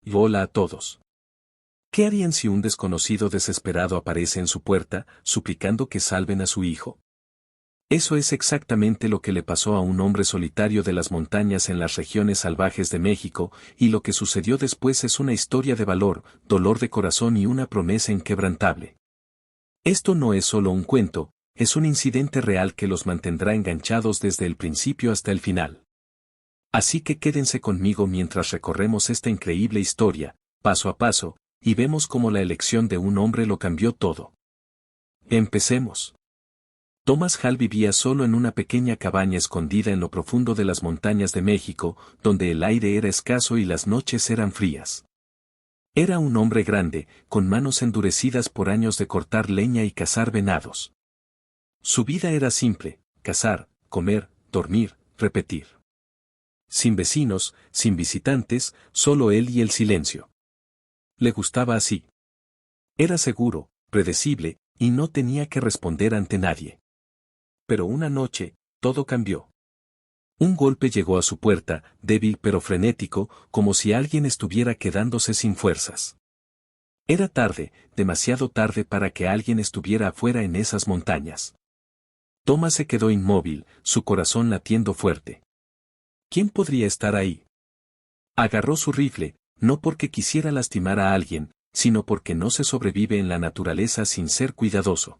Y hola a todos. ¿Qué harían si un desconocido desesperado aparece en su puerta, suplicando que salven a su hijo? Eso es exactamente lo que le pasó a un hombre solitario de las montañas en las regiones salvajes de México, y lo que sucedió después es una historia de valor, dolor de corazón y una promesa inquebrantable. Esto no es solo un cuento, es un incidente real que los mantendrá enganchados desde el principio hasta el final. Así que quédense conmigo mientras recorremos esta increíble historia, paso a paso, y vemos cómo la elección de un hombre lo cambió todo. Empecemos. Thomas Hall vivía solo en una pequeña cabaña escondida en lo profundo de las montañas de México, donde el aire era escaso y las noches eran frías. Era un hombre grande, con manos endurecidas por años de cortar leña y cazar venados. Su vida era simple: cazar, comer, dormir, repetir. Sin vecinos, sin visitantes, solo él y el silencio. Le gustaba así. Era seguro, predecible, y no tenía que responder ante nadie. Pero una noche, todo cambió. Un golpe llegó a su puerta, débil pero frenético, como si alguien estuviera quedándose sin fuerzas. Era tarde, demasiado tarde para que alguien estuviera afuera en esas montañas. Thomas se quedó inmóvil, su corazón latiendo fuerte. ¿Quién podría estar ahí? Agarró su rifle, no porque quisiera lastimar a alguien, sino porque no se sobrevive en la naturaleza sin ser cuidadoso.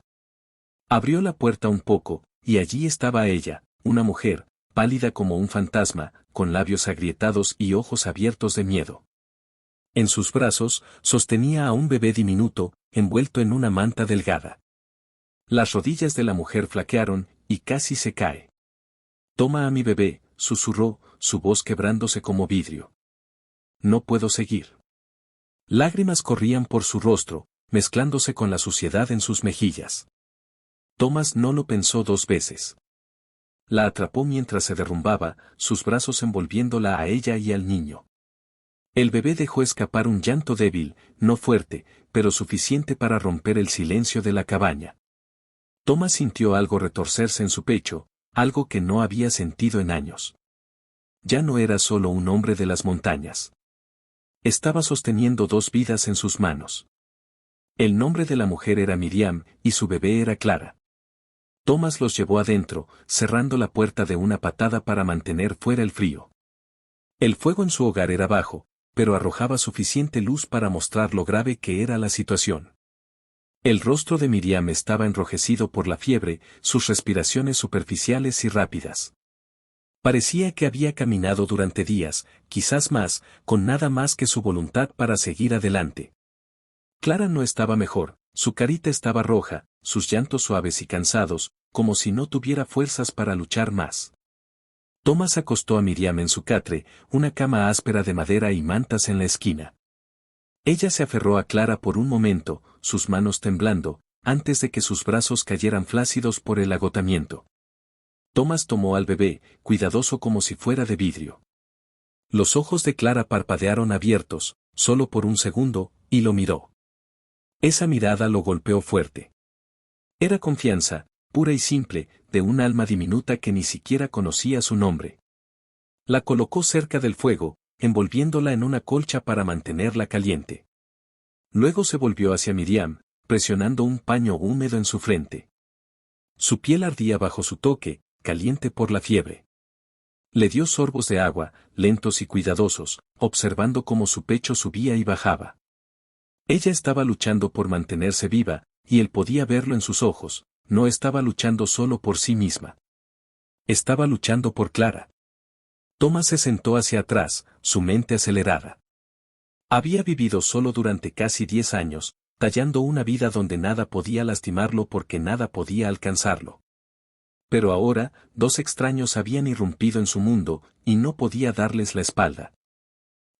Abrió la puerta un poco, y allí estaba ella, una mujer, pálida como un fantasma, con labios agrietados y ojos abiertos de miedo. En sus brazos, sostenía a un bebé diminuto, envuelto en una manta delgada. Las rodillas de la mujer flaquearon, y casi se cae. «Toma a mi bebé», susurró, su voz quebrándose como vidrio. «No puedo seguir». Lágrimas corrían por su rostro, mezclándose con la suciedad en sus mejillas. Thomas no lo pensó dos veces. La atrapó mientras se derrumbaba, sus brazos envolviéndola a ella y al niño. El bebé dejó escapar un llanto débil, no fuerte, pero suficiente para romper el silencio de la cabaña. Thomas sintió algo retorcerse en su pecho, algo que no había sentido en años. Ya no era solo un hombre de las montañas. Estaba sosteniendo dos vidas en sus manos. El nombre de la mujer era Miriam, y su bebé era Clara. Thomas los llevó adentro, cerrando la puerta de una patada para mantener fuera el frío. El fuego en su hogar era bajo, pero arrojaba suficiente luz para mostrar lo grave que era la situación. El rostro de Miriam estaba enrojecido por la fiebre, sus respiraciones superficiales y rápidas. Parecía que había caminado durante días, quizás más, con nada más que su voluntad para seguir adelante. Clara no estaba mejor, su carita estaba roja, sus llantos suaves y cansados, como si no tuviera fuerzas para luchar más. Thomas acostó a Miriam en su catre, una cama áspera de madera y mantas en la esquina. Ella se aferró a Clara por un momento, sus manos temblando, antes de que sus brazos cayeran flácidos por el agotamiento. Thomas tomó al bebé, cuidadoso como si fuera de vidrio. Los ojos de Clara parpadearon abiertos, solo por un segundo, y lo miró. Esa mirada lo golpeó fuerte. Era confianza, pura y simple, de un alma diminuta que ni siquiera conocía su nombre. La colocó cerca del fuego, envolviéndola en una colcha para mantenerla caliente. Luego se volvió hacia Miriam, presionando un paño húmedo en su frente. Su piel ardía bajo su toque, caliente por la fiebre. Le dio sorbos de agua, lentos y cuidadosos, observando cómo su pecho subía y bajaba. Ella estaba luchando por mantenerse viva, y él podía verlo en sus ojos, no estaba luchando solo por sí misma. Estaba luchando por Clara. Thomas se sentó hacia atrás, su mente acelerada. Había vivido solo durante casi 10 años, tallando una vida donde nada podía lastimarlo porque nada podía alcanzarlo. Pero ahora, dos extraños habían irrumpido en su mundo, y no podía darles la espalda.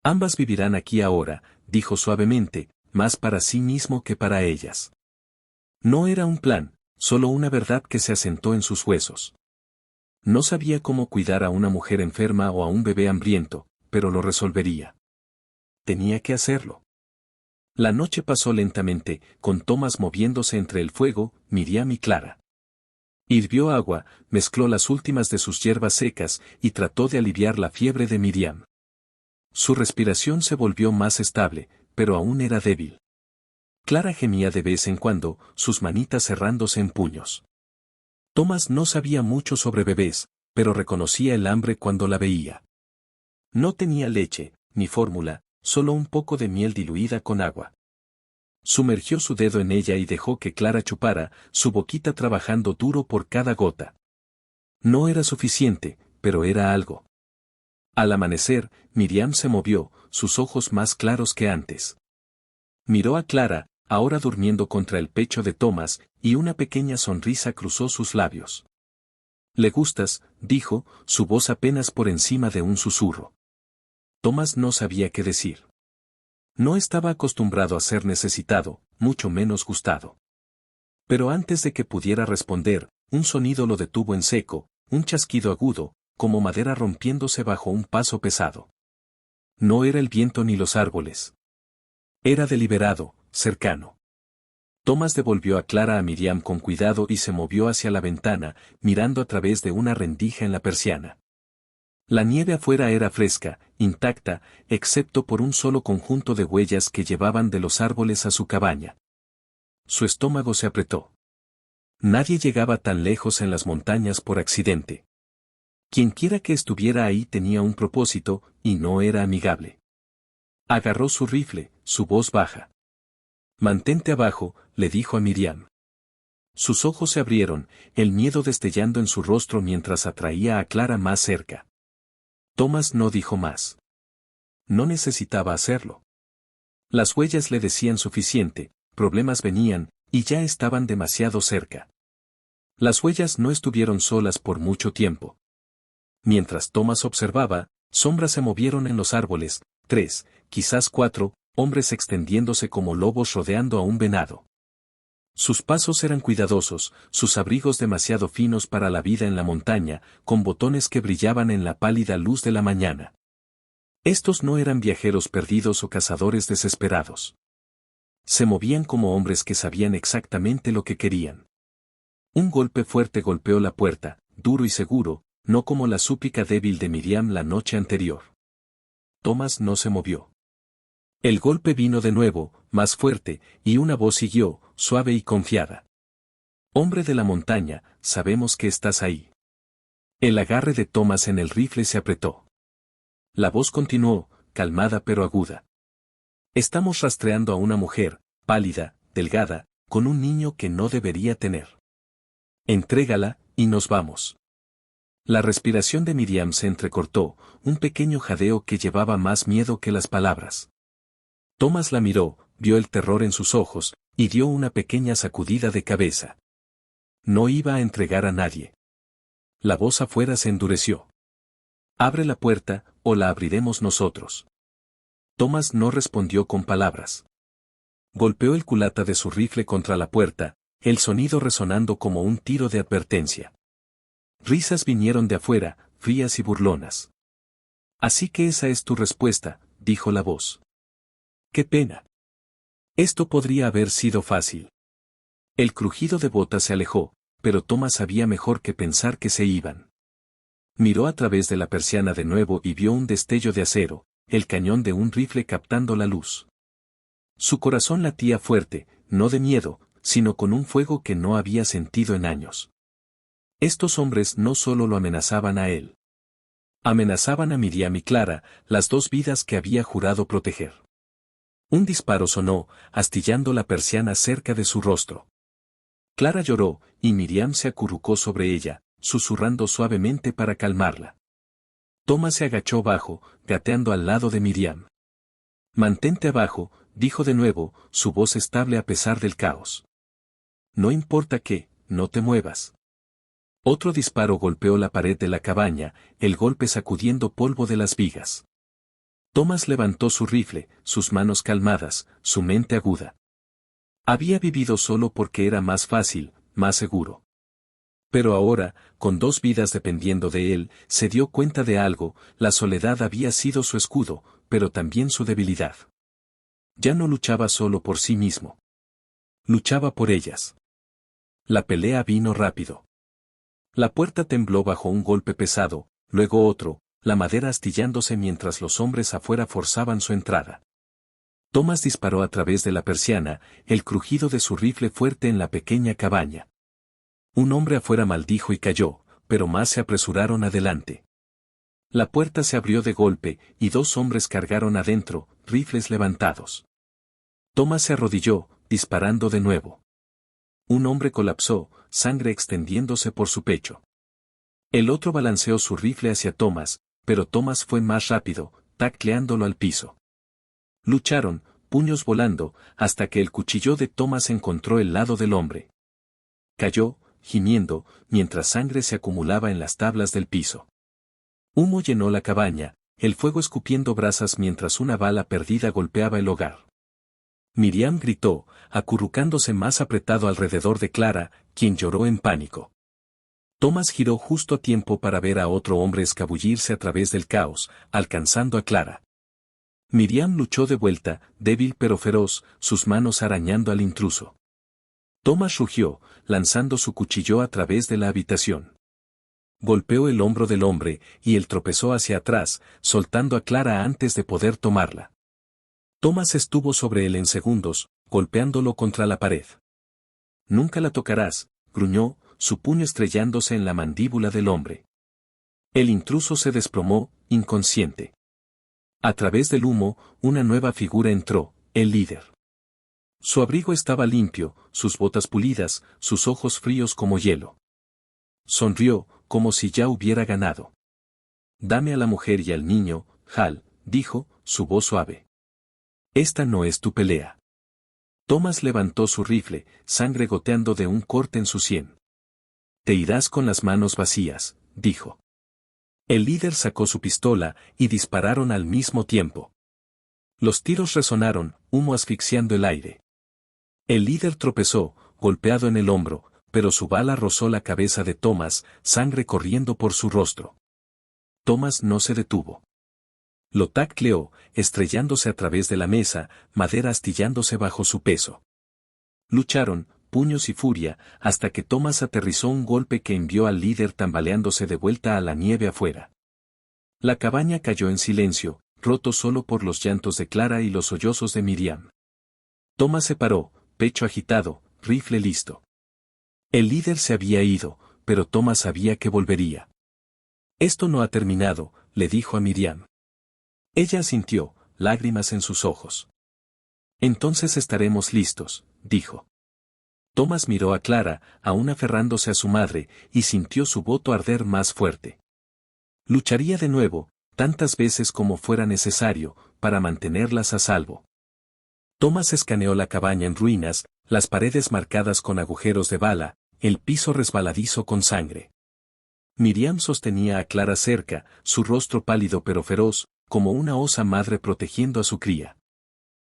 Ambas vivirán aquí ahora, dijo suavemente, más para sí mismo que para ellas. No era un plan, solo una verdad que se asentó en sus huesos. No sabía cómo cuidar a una mujer enferma o a un bebé hambriento, pero lo resolvería. Tenía que hacerlo. La noche pasó lentamente, con Thomas moviéndose entre el fuego, Miriam y Clara. Hirvió agua, mezcló las últimas de sus hierbas secas y trató de aliviar la fiebre de Miriam. Su respiración se volvió más estable, pero aún era débil. Clara gemía de vez en cuando, sus manitas cerrándose en puños. Thomas no sabía mucho sobre bebés, pero reconocía el hambre cuando la veía. No tenía leche, ni fórmula, solo un poco de miel diluida con agua. Sumergió su dedo en ella y dejó que Clara chupara, su boquita trabajando duro por cada gota. No era suficiente, pero era algo. Al amanecer, Miriam se movió, sus ojos más claros que antes. Miró a Clara, ahora durmiendo contra el pecho de Thomas, y una pequeña sonrisa cruzó sus labios. «Le gustas», dijo, su voz apenas por encima de un susurro. Thomas no sabía qué decir. No estaba acostumbrado a ser necesitado, mucho menos gustado. Pero antes de que pudiera responder, un sonido lo detuvo en seco, un chasquido agudo, como madera rompiéndose bajo un paso pesado. No era el viento ni los árboles. Era deliberado, cercano. Thomas devolvió a Clara a Miriam con cuidado y se movió hacia la ventana, mirando a través de una rendija en la persiana. La nieve afuera era fresca, intacta, excepto por un solo conjunto de huellas que llevaban de los árboles a su cabaña. Su estómago se apretó. Nadie llegaba tan lejos en las montañas por accidente. Quienquiera que estuviera ahí tenía un propósito, y no era amigable. Agarró su rifle, su voz baja. «Mantente abajo», le dijo a Miriam. Sus ojos se abrieron, el miedo destellando en su rostro mientras atraía a Clara más cerca. Thomas no dijo más. No necesitaba hacerlo. Las huellas le decían suficiente, problemas venían, y ya estaban demasiado cerca. Las huellas no estuvieron solas por mucho tiempo. Mientras Thomas observaba, sombras se movieron en los árboles, 3, quizás 4, hombres extendiéndose como lobos rodeando a un venado. Sus pasos eran cuidadosos, sus abrigos demasiado finos para la vida en la montaña, con botones que brillaban en la pálida luz de la mañana. Estos no eran viajeros perdidos o cazadores desesperados. Se movían como hombres que sabían exactamente lo que querían. Un golpe fuerte golpeó la puerta, duro y seguro, no como la súplica débil de Miriam la noche anterior. Thomas no se movió. El golpe vino de nuevo, más fuerte, y una voz siguió, suave y confiada. «Hombre de la montaña, sabemos que estás ahí». El agarre de Thomas en el rifle se apretó. La voz continuó, calmada pero aguda. «Estamos rastreando a una mujer, pálida, delgada, con un niño que no debería tener. Entrégala, y nos vamos». La respiración de Miriam se entrecortó, un pequeño jadeo que llevaba más miedo que las palabras. Thomas la miró, vio el terror en sus ojos, y dio una pequeña sacudida de cabeza. No iba a entregar a nadie. La voz afuera se endureció. «Abre la puerta, o la abriremos nosotros». Thomas no respondió con palabras. Golpeó el culata de su rifle contra la puerta, el sonido resonando como un tiro de advertencia. Risas vinieron de afuera, frías y burlonas. «Así que esa es tu respuesta», dijo la voz. «Qué pena. Esto podría haber sido fácil». El crujido de botas se alejó, pero Thomas sabía mejor que pensar que se iban. Miró a través de la persiana de nuevo y vio un destello de acero, el cañón de un rifle captando la luz. Su corazón latía fuerte, no de miedo, sino con un fuego que no había sentido en años. Estos hombres no solo lo amenazaban a él. Amenazaban a Miriam y Clara, las dos vidas que había jurado proteger. Un disparo sonó, astillando la persiana cerca de su rostro. Clara lloró, y Miriam se acurrucó sobre ella, susurrando suavemente para calmarla. Thomas se agachó bajo, gateando al lado de Miriam. «Mantente abajo», dijo de nuevo, su voz estable a pesar del caos. «No importa qué, no te muevas». Otro disparo golpeó la pared de la cabaña, el golpe sacudiendo polvo de las vigas. Thomas levantó su rifle, sus manos calmadas, su mente aguda. Había vivido solo porque era más fácil, más seguro. Pero ahora, con dos vidas dependiendo de él, se dio cuenta de algo, la soledad había sido su escudo, pero también su debilidad. Ya no luchaba solo por sí mismo. Luchaba por ellas. La pelea vino rápido. La puerta tembló bajo un golpe pesado, luego otro, la madera astillándose mientras los hombres afuera forzaban su entrada. Thomas disparó a través de la persiana, el crujido de su rifle fuerte en la pequeña cabaña. Un hombre afuera maldijo y cayó, pero más se apresuraron adelante. La puerta se abrió de golpe, y dos hombres cargaron adentro, rifles levantados. Thomas se arrodilló, disparando de nuevo. Un hombre colapsó, sangre extendiéndose por su pecho. El otro balanceó su rifle hacia Thomas, pero Thomas fue más rápido, tacleándolo al piso. Lucharon, puños volando, hasta que el cuchillo de Thomas encontró el lado del hombre. Cayó, gimiendo, mientras sangre se acumulaba en las tablas del piso. Humo llenó la cabaña, el fuego escupiendo brasas mientras una bala perdida golpeaba el hogar. Miriam gritó, acurrucándose más apretado alrededor de Clara, quien lloró en pánico. Thomas giró justo a tiempo para ver a otro hombre escabullirse a través del caos, alcanzando a Clara. Miriam luchó de vuelta, débil pero feroz, sus manos arañando al intruso. Thomas rugió, lanzando su cuchillo a través de la habitación. Golpeó el hombro del hombre, y él tropezó hacia atrás, soltando a Clara antes de poder tomarla. Thomas estuvo sobre él en segundos, golpeándolo contra la pared. «Nunca la tocarás», gruñó, su puño estrellándose en la mandíbula del hombre. El intruso se desplomó, inconsciente. A través del humo, una nueva figura entró, el líder. Su abrigo estaba limpio, sus botas pulidas, sus ojos fríos como hielo. Sonrió, como si ya hubiera ganado. «Dame a la mujer y al niño, Hal», dijo, su voz suave. «Esta no es tu pelea». Thomas levantó su rifle, sangre goteando de un corte en su sien. «Te irás con las manos vacías», dijo. El líder sacó su pistola, y dispararon al mismo tiempo. Los tiros resonaron, humo asfixiando el aire. El líder tropezó, golpeado en el hombro, pero su bala rozó la cabeza de Thomas, sangre corriendo por su rostro. Thomas no se detuvo. Lo tacleó, estrellándose a través de la mesa, madera astillándose bajo su peso. Lucharon, puños y furia, hasta que Thomas aterrizó un golpe que envió al líder tambaleándose de vuelta a la nieve afuera. La cabaña cayó en silencio, roto solo por los llantos de Clara y los sollozos de Miriam. Thomas se paró, pecho agitado, rifle listo. El líder se había ido, pero Thomas sabía que volvería. «Esto no ha terminado», le dijo a Miriam. Ella asintió, lágrimas en sus ojos. «Entonces estaremos listos», dijo. Thomas miró a Clara, aún aferrándose a su madre, y sintió su voto arder más fuerte. Lucharía de nuevo, tantas veces como fuera necesario, para mantenerlas a salvo. Thomas escaneó la cabaña en ruinas, las paredes marcadas con agujeros de bala, el piso resbaladizo con sangre. Miriam sostenía a Clara cerca, su rostro pálido pero feroz, como una osa madre protegiendo a su cría.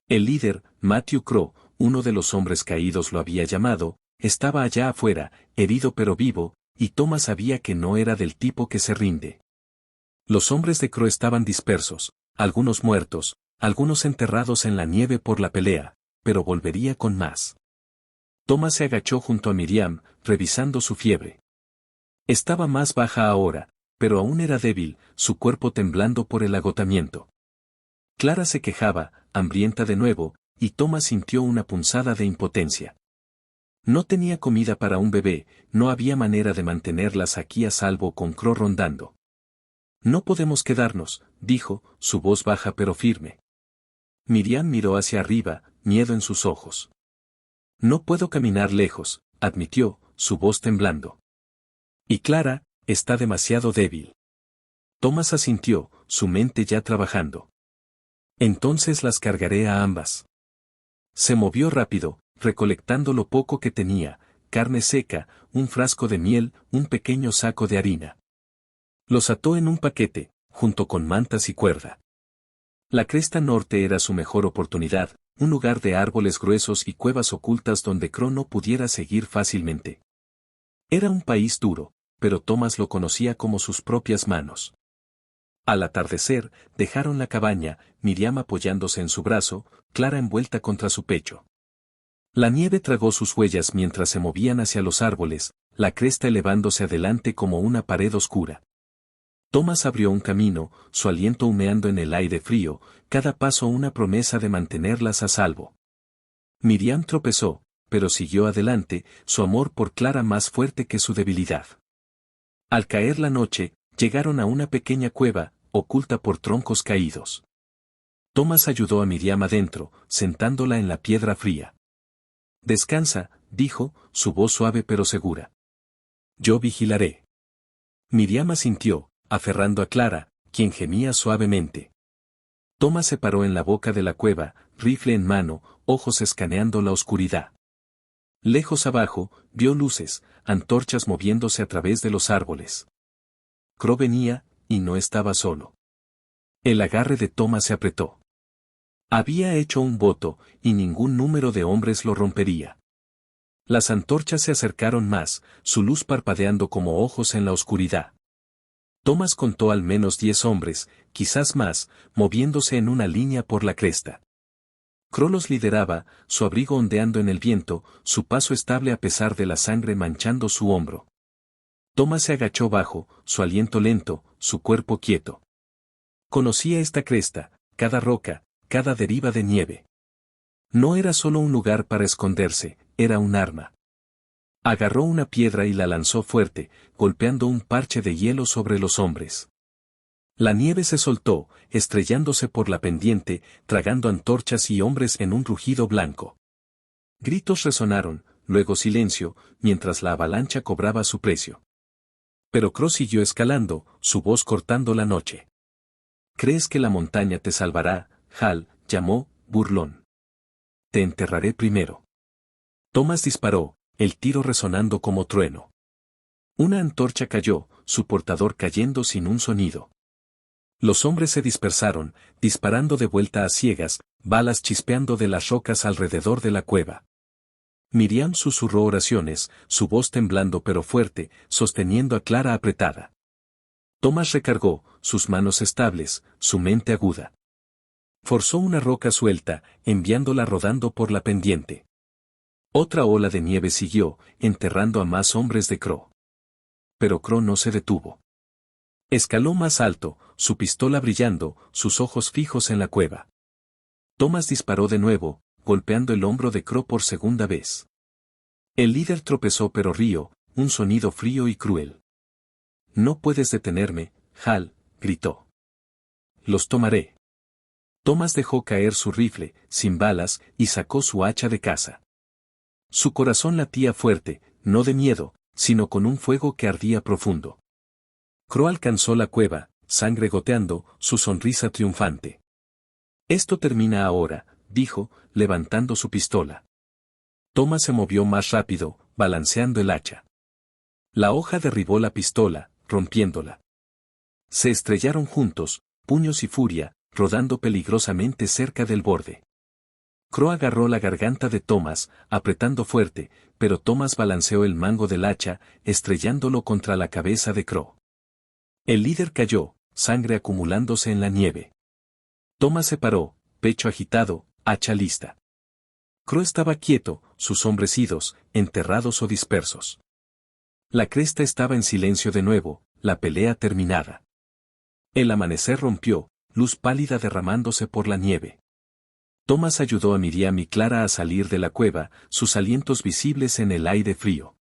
El líder, Matthew Crow, uno de los hombres caídos lo había llamado, estaba allá afuera, herido pero vivo, y Thomas sabía que no era del tipo que se rinde. Los hombres de Crow estaban dispersos, algunos muertos, algunos enterrados en la nieve por la pelea, pero volvería con más. Thomas se agachó junto a Miriam, revisando su fiebre. Estaba más baja ahora, pero aún era débil, su cuerpo temblando por el agotamiento. Clara se quejaba, hambrienta de nuevo, y Thomas sintió una punzada de impotencia. No tenía comida para un bebé, no había manera de mantenerlas aquí a salvo con Crow rondando. «No podemos quedarnos», dijo, su voz baja pero firme. Miriam miró hacia arriba, miedo en sus ojos. «No puedo caminar lejos», admitió, su voz temblando. «Y Clara, está demasiado débil». Thomas asintió, su mente ya trabajando. «Entonces las cargaré a ambas». Se movió rápido, recolectando lo poco que tenía, carne seca, un frasco de miel, un pequeño saco de harina. Los ató en un paquete, junto con mantas y cuerda. La cresta norte era su mejor oportunidad, un lugar de árboles gruesos y cuevas ocultas donde Crow no pudiera seguir fácilmente. Era un país duro, pero Thomas lo conocía como sus propias manos. Al atardecer, dejaron la cabaña, Miriam apoyándose en su brazo, Clara envuelta contra su pecho. La nieve tragó sus huellas mientras se movían hacia los árboles, la cresta elevándose adelante como una pared oscura. Tomás abrió un camino, su aliento humeando en el aire frío, cada paso una promesa de mantenerlas a salvo. Miriam tropezó, pero siguió adelante, su amor por Clara más fuerte que su debilidad. Al caer la noche, llegaron a una pequeña cueva, oculta por troncos caídos. Tomás ayudó a Miriam adentro, sentándola en la piedra fría. Descansa, dijo, su voz suave pero segura. Yo vigilaré. Miriam asintió, aferrando a Clara, quien gemía suavemente. Tomás se paró en la boca de la cueva, rifle en mano, ojos escaneando la oscuridad. Lejos abajo, vio luces, antorchas moviéndose a través de los árboles. Crow venía, y no estaba solo. El agarre de Tomás se apretó. Había hecho un voto, y ningún número de hombres lo rompería. Las antorchas se acercaron más, su luz parpadeando como ojos en la oscuridad. Tomás contó al menos 10 hombres, quizás más, moviéndose en una línea por la cresta. Crow los lideraba, su abrigo ondeando en el viento, su paso estable a pesar de la sangre manchando su hombro. Tomás se agachó bajo, su aliento lento, su cuerpo quieto. Conocía esta cresta, cada roca, cada deriva de nieve. No era solo un lugar para esconderse, era un arma. Agarró una piedra y la lanzó fuerte, golpeando un parche de hielo sobre los hombres. La nieve se soltó, estrellándose por la pendiente, tragando antorchas y hombres en un rugido blanco. Gritos resonaron, luego silencio, mientras la avalancha cobraba su precio. Pero Crow siguió escalando, su voz cortando la noche. ¿Crees que la montaña te salvará, Hal? Llamó, burlón. Te enterraré primero. Tomás disparó, el tiro resonando como trueno. Una antorcha cayó, su portador cayendo sin un sonido. Los hombres se dispersaron, disparando de vuelta a ciegas, balas chispeando de las rocas alrededor de la cueva. Miriam susurró oraciones, su voz temblando pero fuerte, sosteniendo a Clara apretada. Tomás recargó, sus manos estables, su mente aguda. Forzó una roca suelta, enviándola rodando por la pendiente. Otra ola de nieve siguió, enterrando a más hombres de Crow. Pero Crow no se detuvo. Escaló más alto, su pistola brillando, sus ojos fijos en la cueva. Tomás disparó de nuevo, golpeando el hombro de Crow por segunda vez. El líder tropezó pero rió, un sonido frío y cruel. No puedes detenerme, Hal, gritó. Los tomaré. Tomás dejó caer su rifle, sin balas, y sacó su hacha de caza. Su corazón latía fuerte, no de miedo, sino con un fuego que ardía profundo. Crow alcanzó la cueva, sangre goteando, su sonrisa triunfante. Esto termina ahora, dijo, levantando su pistola. Tomás se movió más rápido, balanceando el hacha. La hoja derribó la pistola, rompiéndola. Se estrellaron juntos, puños y furia, rodando peligrosamente cerca del borde. Crow agarró la garganta de Tomás, apretando fuerte, pero Tomás balanceó el mango del hacha, estrellándolo contra la cabeza de Crow. El líder cayó, sangre acumulándose en la nieve. Tomás se paró, pecho agitado, hacha lista. Crow estaba quieto, sus hombres idos, enterrados o dispersos. La cresta estaba en silencio de nuevo, la pelea terminada. El amanecer rompió, luz pálida derramándose por la nieve. Tomás ayudó a Miriam y Clara a salir de la cueva, sus alientos visibles en el aire frío.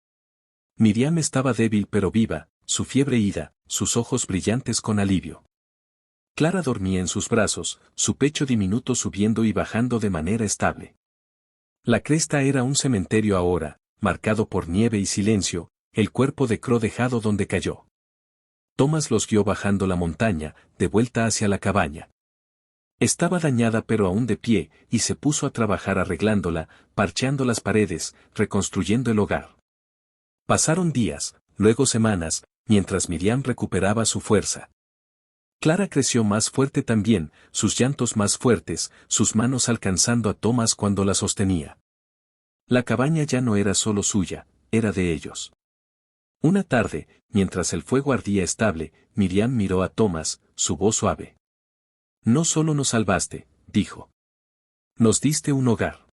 Miriam estaba débil pero viva, su fiebre ida, sus ojos brillantes con alivio. Clara dormía en sus brazos, su pecho diminuto subiendo y bajando de manera estable. La cresta era un cementerio ahora, marcado por nieve y silencio, el cuerpo de Crow dejado donde cayó. Tomás los guió bajando la montaña, de vuelta hacia la cabaña. Estaba dañada pero aún de pie, y se puso a trabajar arreglándola, parcheando las paredes, reconstruyendo el hogar. Pasaron días, luego semanas, mientras Miriam recuperaba su fuerza. Clara creció más fuerte también, sus llantos más fuertes, sus manos alcanzando a Tomás cuando la sostenía. La cabaña ya no era solo suya, era de ellos. Una tarde, mientras el fuego ardía estable, Miriam miró a Tomás, su voz suave. No solo nos salvaste, dijo. Nos diste un hogar.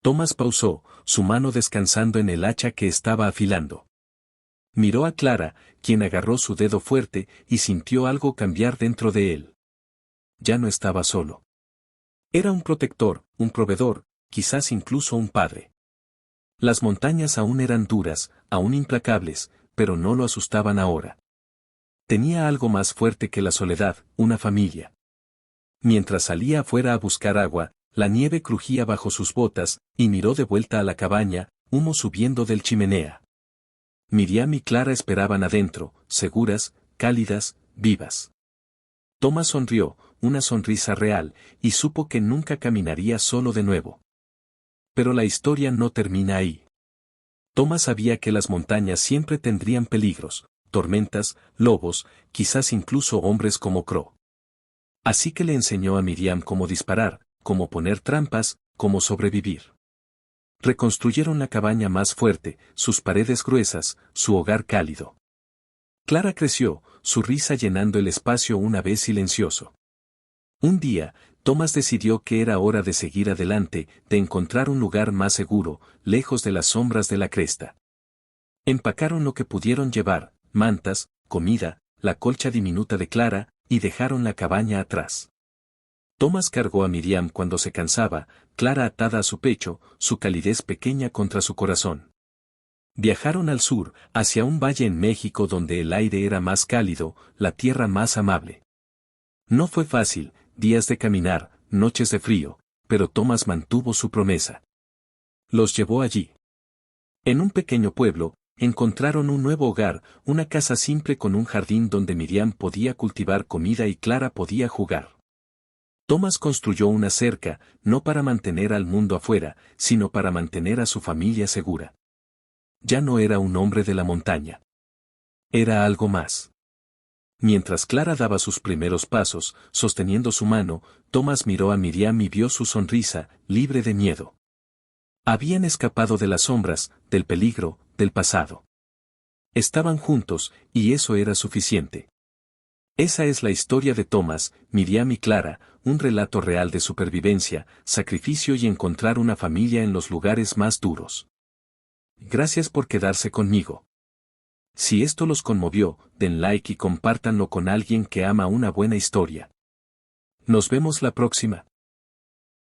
Tomás pausó, su mano descansando en el hacha que estaba afilando. Miró a Clara, quien agarró su dedo fuerte y sintió algo cambiar dentro de él. Ya no estaba solo. Era un protector, un proveedor, quizás incluso un padre. Las montañas aún eran duras, aún implacables, pero no lo asustaban ahora. Tenía algo más fuerte que la soledad, una familia. Mientras salía afuera a buscar agua, la nieve crujía bajo sus botas, y miró de vuelta a la cabaña, humo subiendo del chimenea. Miriam y Clara esperaban adentro, seguras, cálidas, vivas. Thomas sonrió, una sonrisa real, y supo que nunca caminaría solo de nuevo. Pero la historia no termina ahí. Thomas sabía que las montañas siempre tendrían peligros, tormentas, lobos, quizás incluso hombres como Crow. Así que le enseñó a Miriam cómo disparar, cómo poner trampas, cómo sobrevivir. Reconstruyeron la cabaña más fuerte, sus paredes gruesas, su hogar cálido. Clara creció, su risa llenando el espacio una vez silencioso. Un día, Thomas decidió que era hora de seguir adelante, de encontrar un lugar más seguro, lejos de las sombras de la cresta. Empacaron lo que pudieron llevar, mantas, comida, la colcha diminuta de Clara, y dejaron la cabaña atrás. Thomas cargó a Miriam cuando se cansaba, Clara atada a su pecho, su calidez pequeña contra su corazón. Viajaron al sur, hacia un valle en México donde el aire era más cálido, la tierra más amable. No fue fácil, días de caminar, noches de frío, pero Thomas mantuvo su promesa. Los llevó allí. En un pequeño pueblo, encontraron un nuevo hogar, una casa simple con un jardín donde Miriam podía cultivar comida y Clara podía jugar. Thomas construyó una cerca, no para mantener al mundo afuera, sino para mantener a su familia segura. Ya no era un hombre de la montaña. Era algo más. Mientras Clara daba sus primeros pasos, sosteniendo su mano, Thomas miró a Miriam y vio su sonrisa, libre de miedo. Habían escapado de las sombras, del peligro, del pasado. Estaban juntos, y eso era suficiente. Esa es la historia de Thomas, Miriam y Clara, un relato real de supervivencia, sacrificio y encontrar una familia en los lugares más duros. Gracias por quedarse conmigo. Si esto los conmovió, den like y compártanlo con alguien que ama una buena historia. Nos vemos la próxima.